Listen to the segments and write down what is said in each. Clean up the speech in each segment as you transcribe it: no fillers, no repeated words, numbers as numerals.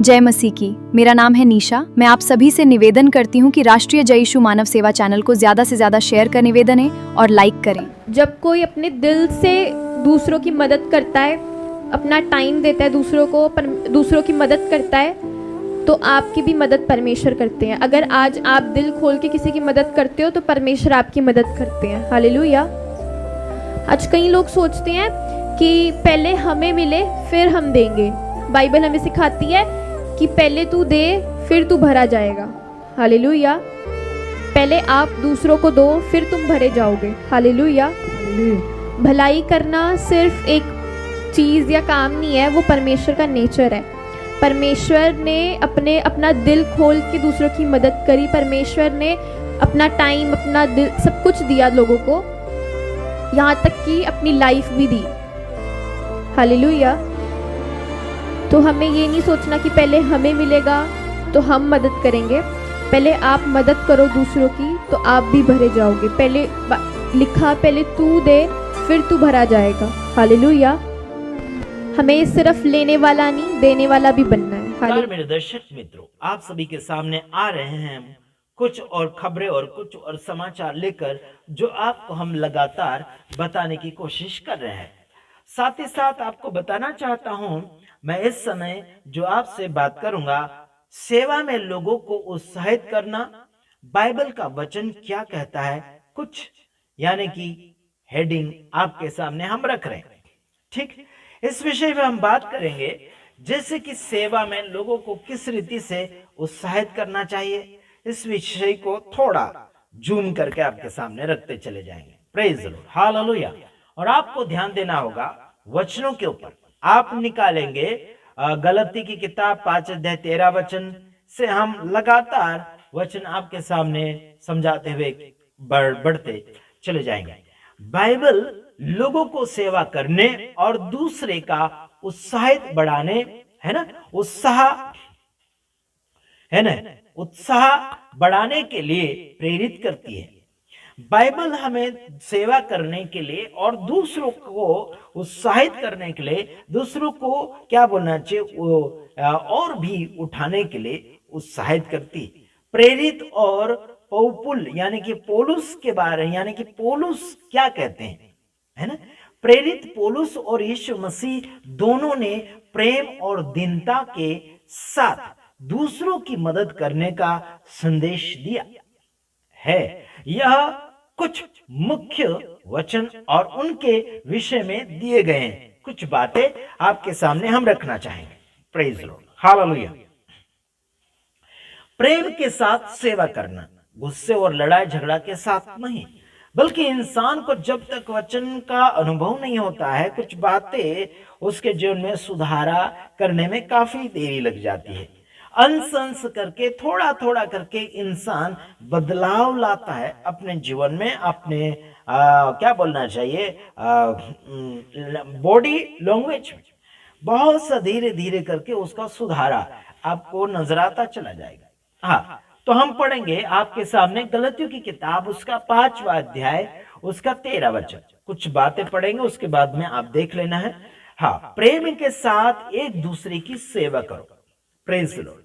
जय मसीह की। मेरा नाम है निशा। मैं आप सभी से निवेदन करती हूँ कि राष्ट्रीय जय यीशु मानव सेवा चैनल को ज़्यादा से ज़्यादा शेयर का निवेदन है और लाइक करें। जब कोई अपने दिल से दूसरों की मदद करता है, अपना टाइम देता है दूसरों को, दूसरों की मदद करता है, तो आपकी भी मदद परमेश्वर करते हैं। अगर आज आप दिल खोल के किसी की मदद करते हो तो परमेश्वर आपकी मदद करते हैं। हालेलुया। आज कई लोग सोचते हैं कि पहले हमें मिले फिर हम देंगे। बाइबल हमें सिखाती है कि पहले तू दे फिर तू भरा जाएगा। हालेलुया। पहले आप दूसरों को दो फिर तुम भरे जाओगे। हालेलुया। भलाई करना सिर्फ एक चीज़ या काम नहीं है, वो परमेश्वर का नेचर है। परमेश्वर ने अपना दिल खोल के दूसरों की मदद करी। परमेश्वर ने अपना टाइम, अपना दिल, सब कुछ दिया लोगों को, यहाँ तक कि अपनी लाइफ भी दी। हालेलुया। तो हमें ये नहीं सोचना कि पहले हमें मिलेगा तो हम मदद करेंगे। पहले आप मदद करो दूसरों की तो आप भी भरे जाओगे। पहले लिखा, पहले तू दे फिर तू भरा जाएगा। हालेलुया। हमें सिर्फ लेने वाला नहीं, देने वाला भी बनना है। मेरे दर्शक मित्रों, आप सभी के सामने आ रहे हैं कुछ और खबरें और कुछ और समाचार लेकर, जो आपको हम लगातार बताने की कोशिश कर रहे हैं। साथ ही साथ आपको बताना चाहता हूं, मैं इस समय जो आपसे बात करूंगा, सेवा में लोगों को उत्साहित करना, बाइबल का वचन क्या कहता है, कुछ यानी कि हेडिंग आपके सामने हम रख रहे हैं। ठीक, इस विषय में हम बात करेंगे, जैसे कि सेवा में लोगों को किस रीति से उत्साहित करना चाहिए। इस विषय को थोड़ा जूम करके आपके सामने रखते चले जाएंगे। Praise the Lord, hallelujah. और आपको ध्यान देना होगा वचनों के ऊपर। आप निकालेंगे गलती की किताब 5 अध्याय 13 वचन से हम लगातार वचन आपके सामने समझाते हुए बढ़ते चले जाएंगे। बाइबल लोगों को सेवा करने और दूसरे का उत्साहित बढ़ाने, है ना, उत्साह बढ़ाने के लिए प्रेरित करती है। बाइबल हमें सेवा करने के लिए और दूसरों को उत्साहित करने के लिए, दूसरों को क्या बोलना चाहिए, और भी उठाने के लिए उत्साहित करती। प्रेरित और पौलुस यानी कि पौलुस के बारे, यानी कि पौलुस क्या कहते हैं, है ना, प्रेरित पौलुस और यीशु मसीह दोनों ने प्रेम और दीनता के साथ दूसरों की मदद करने का संदेश दिया है। यह कुछ मुख्य वचन और उनके विषय में दिए गए हैं। कुछ बातें आपके सामने हम रखना चाहेंगे। Praise the Lord, hallelujah. प्रेम के साथ सेवा करना, गुस्से और लड़ाई झगड़ा के साथ नहीं, बल्कि इंसान को जब तक वचन का अनुभव नहीं होता है, कुछ बातें उसके जीवन में सुधारा करने में काफी देरी लग जाती है। अंश अंश करके, थोड़ा थोड़ा करके इंसान बदलाव लाता है अपने जीवन में, अपने क्या बोलना चाहिए, बॉडी लैंग्वेज में। बहुत सा धीरे धीरे करके उसका सुधारा आपको नजर आता चला जाएगा। हाँ, तो हम पढ़ेंगे आपके सामने गलतियों की किताब, उसका 5वां अध्याय, उसका 13 वचन। कुछ बातें पढ़ेंगे, उसके बाद में आप देख लेना है। हाँ, प्रेम के साथ एक दूसरे की सेवा करो। Praise the Lord.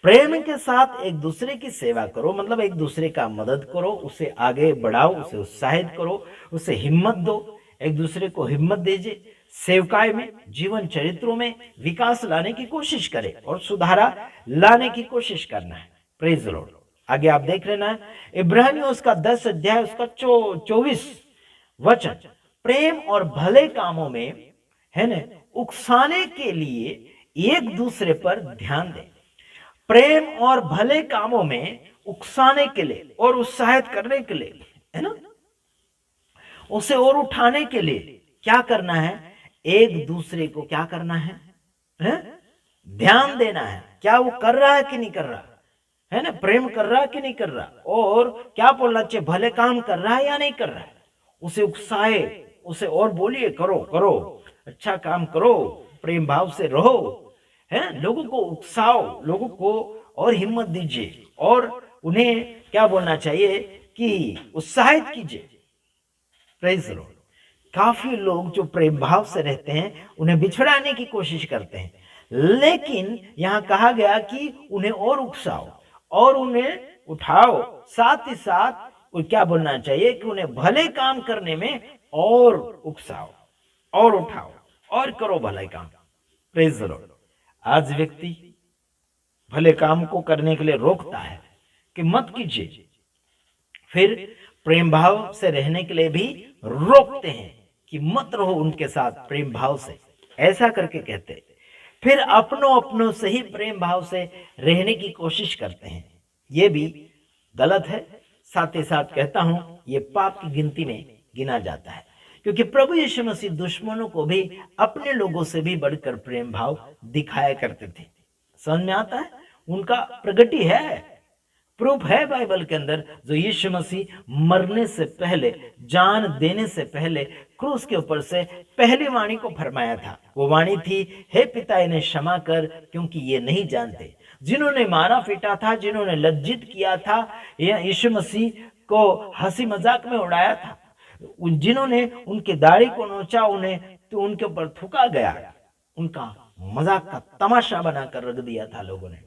प्रेम के साथ एक दूसरे की सेवा करो, मतलब एक दूसरे का मदद करो, उसे आगे बढ़ाओ, उसे उत्साहित करो, उसे हिम्मत दो, एक दूसरे को हिम्मत दीजिए। सेवकाई में, जीवन चरित्रों में विकास लाने की कोशिश करें और सुधारा लाने की कोशिश करना है। Praise the Lord. आगे आप देख लेना है इब्रानियों उसका 10 अध्याय, उसका 24 वचन। प्रेम और भले कामों में, है ना, उकसाने के लिए एक दूसरे पर ध्यान दें। प्रेम और भले कामों में उकसाने के लिए और उत्साहित करने के लिए, है ना, उसे और उठाने के लिए क्या करना है, एक दूसरे को क्या करना है, ध्यान देना है। क्या वो कर रहा है कि नहीं कर रहा, है ना, प्रेम कर रहा है कि नहीं कर रहा, और क्या बोलना चाहिए, भले काम कर रहा है या नहीं कर रहा है। उसे उकसाए, उसे और बोलिए, करो करो, अच्छा काम करो, प्रेम भाव से रहो, है, लोगों को उकसाओ, लोगों को और हिम्मत दीजिए, और उन्हें क्या बोलना चाहिए कि उत्साहित कीजिए। Praise the Lord. काफी लोग जो प्रेम भाव से रहते हैं, उन्हें बिछड़ाने की कोशिश करते हैं, लेकिन यहाँ कहा गया कि उन्हें और उकसाओ और उन्हें उठाओ, साथ ही साथ क्या बोलना चाहिए कि उन्हें भले काम करने में और उकसाओ और उठाओ और करो भले काम। Praise the Lord. आज व्यक्ति भले काम को करने के लिए रोकता है कि मत कीजिए, फिर प्रेम भाव से रहने के लिए भी रोकते हैं कि मत रहो उनके साथ प्रेम भाव से, ऐसा करके कहते हैं। फिर अपनों से ही प्रेम भाव से रहने की कोशिश करते हैं। ये भी गलत है। साथ ही साथ कहता हूं ये पाप की गिनती में गिना जाता है, क्योंकि प्रभु यीशु मसीह दुश्मनों को भी अपने लोगों से भी बढ़कर प्रेम भाव दिखाया करते थे। समझ में आता है? उनका प्रगति है, प्रूफ है बाइबल के अंदर, जो यीशु मसीह मरने से पहले, जान देने से पहले क्रूस के ऊपर से पहली वाणी को फरमाया था। वो वाणी थी, हे पिता इन्हें क्षमा कर क्योंकि ये नहीं जानते। जिन्होंने मारा पीटा था, जिन्होंने लज्जित किया था, यीशु मसीह को हंसी मजाक में उड़ाया था, जिन्होंने उनके दाढ़ी को नोचा, उन्हें तो उनके ऊपर थूका गया, उनका मजाक का तमाशा बनाकर रख दिया था लोगों ने,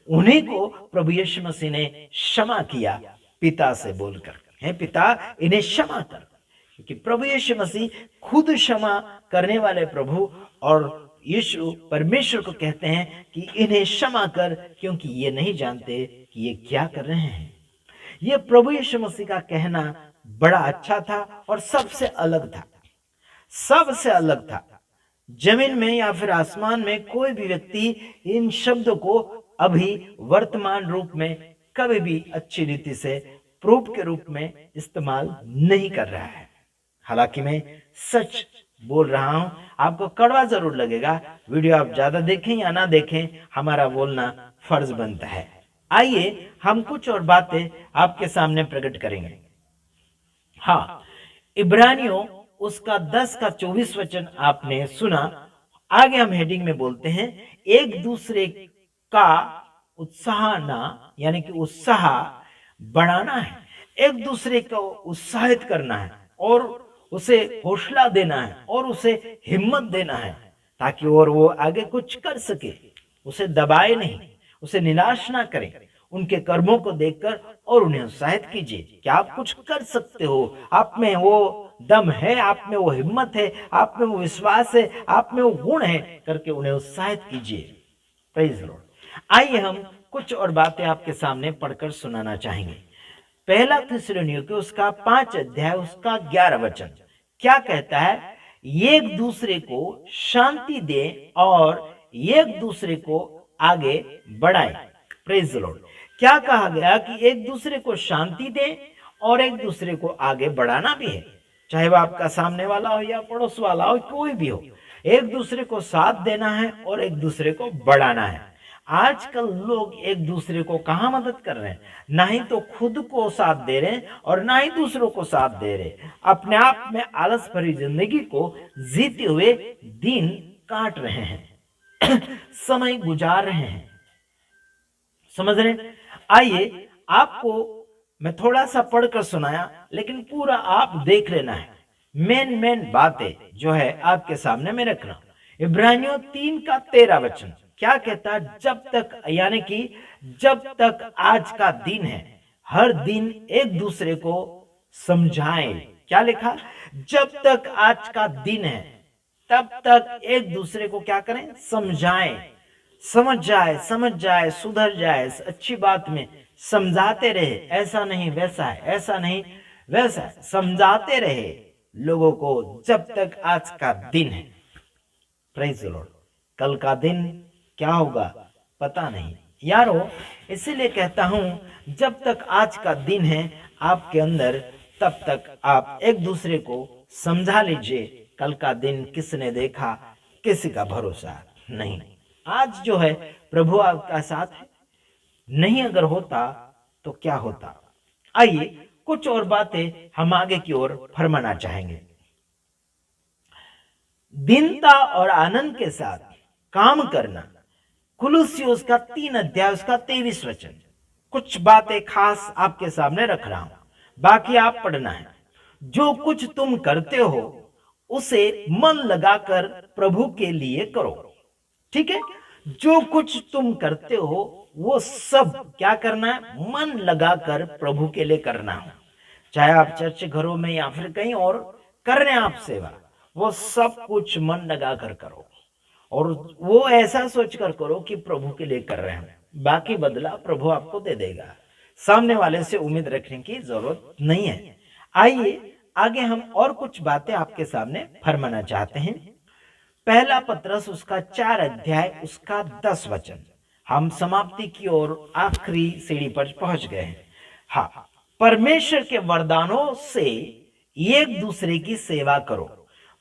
उन्हीं को प्रभु यीशु मसीह ने क्षमा किया पिता से बोलकर, हे पिता इन्हें क्षमा कर। क्योंकि प्रभु यीशु मसीह खुद क्षमा करने वाले प्रभु, और यीशु परमेश्वर को कहते हैं कि इन्हें क्षमा कर क्योंकि ये नहीं जानते कि ये क्या कर रहे हैं। ये प्रभु यीशु मसीह का कहना बड़ा अच्छा था और सबसे अलग था, सबसे अलग था। जमीन में या फिर आसमान में कोई भी व्यक्ति इन शब्दों को अभी वर्तमान रूप में कभी भी अच्छी रीति से प्रूफ के रूप में इस्तेमाल नहीं कर रहा है। हालांकि मैं सच बोल रहा हूं, आपको कड़वा जरूर लगेगा, वीडियो आप ज्यादा देखें या ना देखें, हमारा बोलना फर्ज बनता है। आइए हम कुछ और बातें आपके सामने प्रकट करेंगे। हाँ, इब्रानियों उसका 10 का 24 वचन आपने सुना। आगे हम हेडिंग में बोलते हैं, एक दूसरे का उत्साहना, यानी कि उत्साह बढ़ाना है, एक दूसरे को उत्साहित करना है और उसे हौसला देना है और उसे हिम्मत देना है, ताकि और वो आगे कुछ कर सके। उसे दबाए नहीं, उसे निराश ना करें, उनके कर्मों को देखकर और उन्हें उत्साहित कीजिए कि आप कुछ कर सकते हो, आप में वो दम है, आप में वो हिम्मत है, आप में वो विश्वास है, आप में वो गुण है, करके उन्हें उत्साहित कीजिए। Praise Lord. आइए हम कुछ और बातें आपके सामने पढ़कर सुनाना चाहेंगे। पहला थिस्सलुनीके उसका 5 अध्याय उसका 11 वचन क्या कहता है? एक दूसरे को शांति दे और एक दूसरे को आगे बढ़ाए। Praise the Lord. क्या कहा गया कि एक दूसरे को शांति दे और एक दूसरे को आगे बढ़ाना भी है, चाहे वो आपका सामने वाला हो या पड़ोस वाला हो, कोई भी हो, एक दूसरे को साथ देना है और एक दूसरे को बढ़ाना है। आजकल लोग एक दूसरे को कहाँ मदद कर रहे हैं? ना ही तो खुद को साथ दे रहे हैं और ना ही दूसरों को साथ दे रहे, अपने आप में आलस भरी जिंदगी को जीते हुए दिन काट रहे हैं समय गुजार रहे हैं। समझ रहे? आइए आपको मैं थोड़ा सा पढ़कर सुनाया, लेकिन पूरा आप देख लेना है। मेन बातें जो है आपके सामने मैं रख रहा हूं। इब्रानियों 3 का 13 वचन क्या कहता है? जब तक, यानी कि जब तक आज का दिन है, हर दिन एक दूसरे को समझाएं। क्या लिखा? जब तक आज का दिन है तब तक एक दूसरे को क्या करें? समझाएं। समझ जाए, सुधर जाए, अच्छी बात में समझाते रहे, ऐसा नहीं वैसा है, ऐसा नहीं वैसा है, समझाते रहे लोगों को जब तक आज का दिन है। Praise the Lord. कल का दिन क्या होगा पता नहीं यारो, इसीलिए कहता हूं जब तक आज का दिन है आपके अंदर, तब तक आप एक दूसरे को समझा लीजिए। कल का दिन किसने देखा, किसी का भरोसा नहीं। आज जो है प्रभु आपका साथ है, नहीं अगर होता तो क्या होता। आइए कुछ और बातें हम आगे की ओर फरमाना चाहेंगे। दीनता और आनंद के साथ काम करना। कुलुस्सियों उसका 3 अध्याय उसका 23 वचन। कुछ बातें खास आपके सामने रख रहा हूं, बाकी आप पढ़ना है। जो कुछ तुम करते हो उसे मन लगाकर प्रभु के लिए करो। ठीक है, जो कुछ तुम करते हो वो सब क्या करना है, मन लगाकर प्रभु के लिए करना हो। चाहे आप चर्च घरों में या फिर कहीं और कर रहे हैं आप सेवा, वो सब कुछ मन लगाकर करो और वो ऐसा सोचकर करो कि प्रभु के लिए कर रहे हैं। बाकी बदला प्रभु आपको दे देगा, सामने वाले से उम्मीद रखने की जरूरत नहीं है। आइए आगे हम और कुछ बातें आपके सामने फरमाना चाहते हैं। पहला पत्रस उसका 4 अध्याय उसका 10 वचन। हम समाप्ति की ओर आखिरी सीढ़ी पर पहुंच गए हैं। हाँ, परमेश्वर के वरदानों से एक दूसरे की सेवा करो।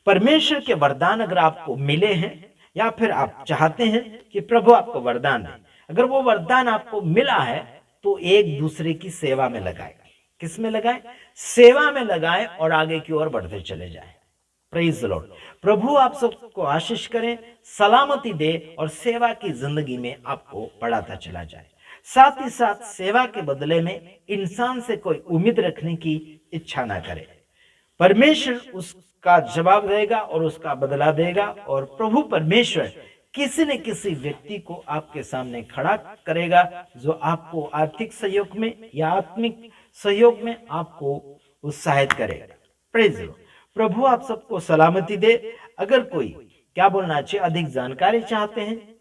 परमेश्वर के वरदान अगर आपको मिले हैं या फिर आप चाहते हैं कि प्रभु आपको वरदान दे, अगर वो वरदान आपको मिला है तो एक दूसरे की सेवा में लगाए। किस में लगाए? सेवा में लगाए और आगे की ओर बढ़ते चले जाए। Praise the Lord. प्रभु आप सबको आशीष करें, सलामती दे और सेवा की जिंदगी में आपको बढ़ाता चला जाए। साथ ही साथ सेवा के बदले में इंसान से कोई उम्मीद रखने की इच्छा ना करे। परमेश्वर उसका जवाब देगा और उसका बदला देगा और प्रभु परमेश्वर किसी न किसी व्यक्ति को आपके सामने खड़ा करेगा जो आपको आर्थिक सहयोग में या आत्मिक सहयोग में आपको उत्साहित करेगा। Praise the Lord. प्रभु आप सबको सलामती दे। अगर कोई क्या बोलना चाहिए, अधिक जानकारी चाहते हैं,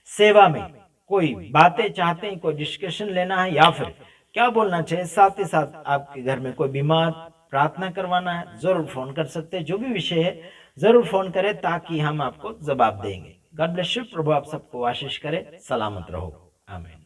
सेवा में कोई बातें चाहते हैं, कोई डिस्कशन लेना है या फिर क्या बोलना चाहिए, साथ ही साथ आपके घर में कोई बीमार प्रार्थना करवाना है, जरूर फोन कर सकते हैं। जो भी विषय है जरूर फोन करें ताकि हम आपको जवाब देंगे। God bless you. प्रभु आप सबको आशीष करे। सलामत रहो। आमीन।